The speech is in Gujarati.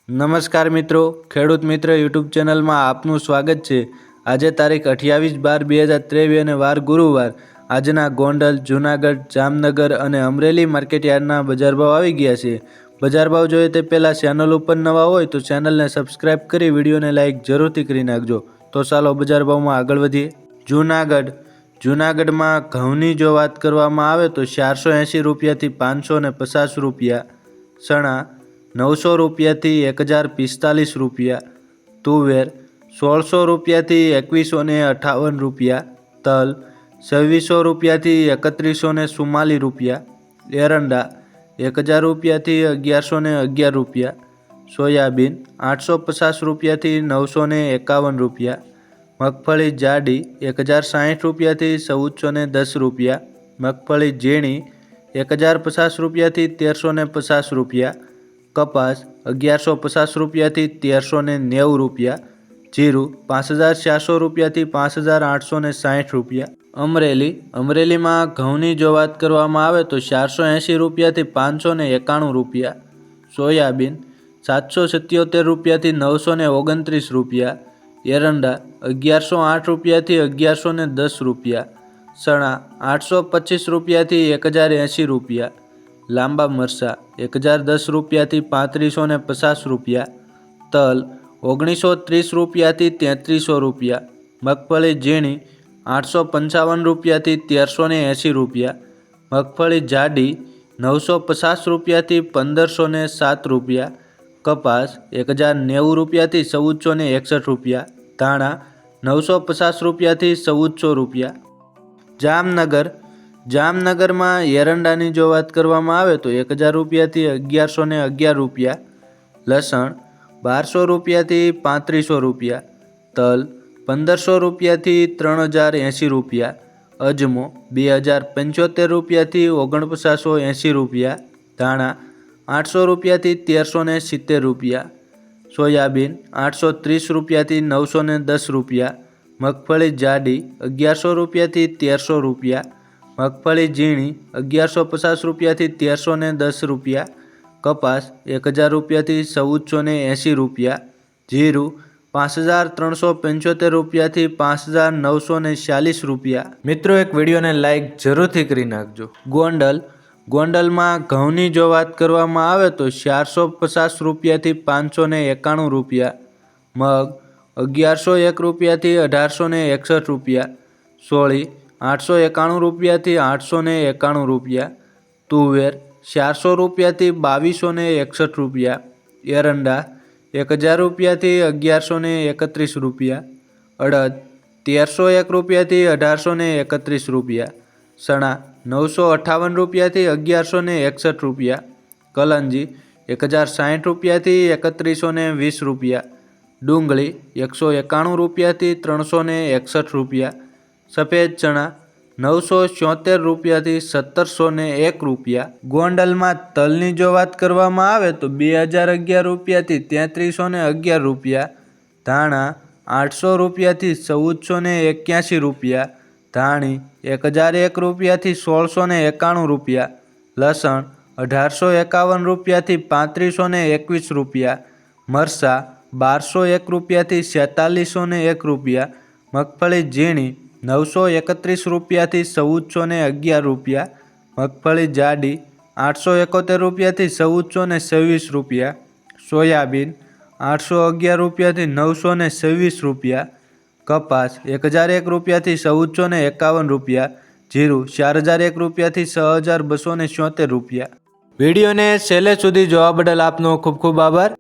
નમસ્કાર મિત્રો, ખેડૂત મિત્ર યુટ્યુબ ચેનલમાં આપનું સ્વાગત છે। આજે તારીખ 28/12/2023 અને વાર ગુરુવાર। આજના ગોંડલ, જૂનાગઢ, જામનગર અને અમરેલી માર્કેટયાર્ડના બજાર ભાવ આવી ગયા છે। બજાર ભાવ જોઈએ તે પહેલાં ચેનલ ઉપર નવા હોય તો ચેનલને સબસ્ક્રાઇબ કરી વિડીયોને લાઇક જરૂરથી કરી નાખજો। તો ચાલો બજાર ભાવમાં આગળ વધીએ। જૂનાગઢમાં ઘઉંની જો વાત કરવામાં આવે તો 480 રૂપિયાથી 550 રૂપિયા, ચણા 900 રૂપિયાથી 1045 રૂપિયા, તુવેર 1600 રૂપિયાથી 2158 રૂપિયા, તલ 2600 રૂપિયાથી 3144 રૂપિયા, એરંડા 1000 રૂપિયાથી 1111 રૂપિયા, સોયાબીન 850 રૂપિયાથી 951 રૂપિયા, મગફળી જાડી 1060 રૂપિયાથી 1410 રૂપિયા, મગફળી ઝીણી 1050 રૂપિયાથી 1350 રૂપિયા, કપાસ 1150 રૂપિયાથી 1390 રૂપિયા, જીરું 5400 રૂપિયાથી 5860 રૂપિયા। અમરેલીમાં ઘઉંની જો વાત કરવામાં આવે તો 480 રૂપિયાથી 591 રૂપિયા, સોયાબીન 777 રૂપિયાથી 929 રૂપિયા, એરંડા 1108 રૂપિયાથી 1110 રૂપિયા, ચણા 825 રૂપિયાથી 1080 રૂપિયા, લાંબા મરચાં 1010 રૂપિયાથી 3550 રૂપિયા, તલ 1930 રૂપિયાથી 3300 રૂપિયા, મગફળી ઝીણી 855 રૂપિયાથી 1380 રૂપિયા, મગફળી જાડી 950 રૂપિયાથી 1507 રૂપિયા, કપાસ 1090 રૂપિયાથી 1461 રૂપિયા, ધાણા 950 રૂપિયાથી 1400 રૂપિયા। જામનગરમાં એરંડાની જો વાત કરવામાં આવે તો 1000 રૂપિયાથી 1111 રૂપિયા, લસણ 1200 રૂપિયાથી 3500 રૂપિયા, તલ 1500 રૂપિયાથી 3080 રૂપિયા, અજમો 2075 રૂપિયાથી 4980 રૂપિયા, ધાણા 800 રૂપિયાથી 1370 રૂપિયા, સોયાબીન 830 રૂપિયાથી 910 રૂપિયા, મગફળી જાડી 1100 રૂપિયાથી 1300 રૂપિયા, મગફળી ઝીણી 1150 રૂપિયાથી 1310 રૂપિયા, કપાસ 1000 રૂપિયાથી 1480 રૂપિયા, જીરું 5375 રૂપિયાથી 5940 રૂપિયા। મિત્રો, એક વિડીયોને લાઇક જરૂરથી કરી નાખજો। ગોંડલમાં ઘઉંની જો વાત કરવામાં આવે તો 450 રૂપિયાથી 591 રૂપિયા, મગ 1101 રૂપિયાથી 1861 રૂપિયા, સોળી 891 રૂપિયાથી 891 રૂપિયા, તુવેર 400 રૂપિયાથી 2261 રૂપિયા, એરંડા 1000 રૂપિયાથી 1131 રૂપિયા, અડદ 1301 રૂપિયાથી 1831 રૂપિયા, ચણા 958 રૂપિયાથી 1161 રૂપિયા, કલંજી 1060 રૂપિયાથી 3120 રૂપિયા, ડુંગળી 191 રૂપિયાથી 361 રૂપિયા, સફેદ ચણા 974 રૂપિયાથી 1701 રૂપિયા। ગોંડલમાં તલની જો વાત કરવામાં આવે તો 2011 રૂપિયાથી 3311 રૂપિયા, ધાણા 800 રૂપિયાથી 1481 રૂપિયા, ધાણી 1001 રૂપિયાથી 1691 રૂપિયા, લસણ 1851 રૂપિયાથી 3521 રૂપિયા, મરચાં 1201 રૂપિયાથી 4601 રૂપિયા, મગફળી ઝીણી 931 રૂપિયાથી 1411 રૂપિયા, મગફળી જાડી 871 રૂપિયાથી 1426 રૂપિયા, સોયાબીન 811 રૂપિયાથી 926 રૂપિયા, કપાસ 1001 રૂપિયાથી 1451 રૂપિયા, જીરું 4001 રૂપિયાથી 6274 રૂપિયા। વિડીયોને છેલ્લે સુધી જોવા બદલ આપનો ખૂબ ખૂબ આભાર।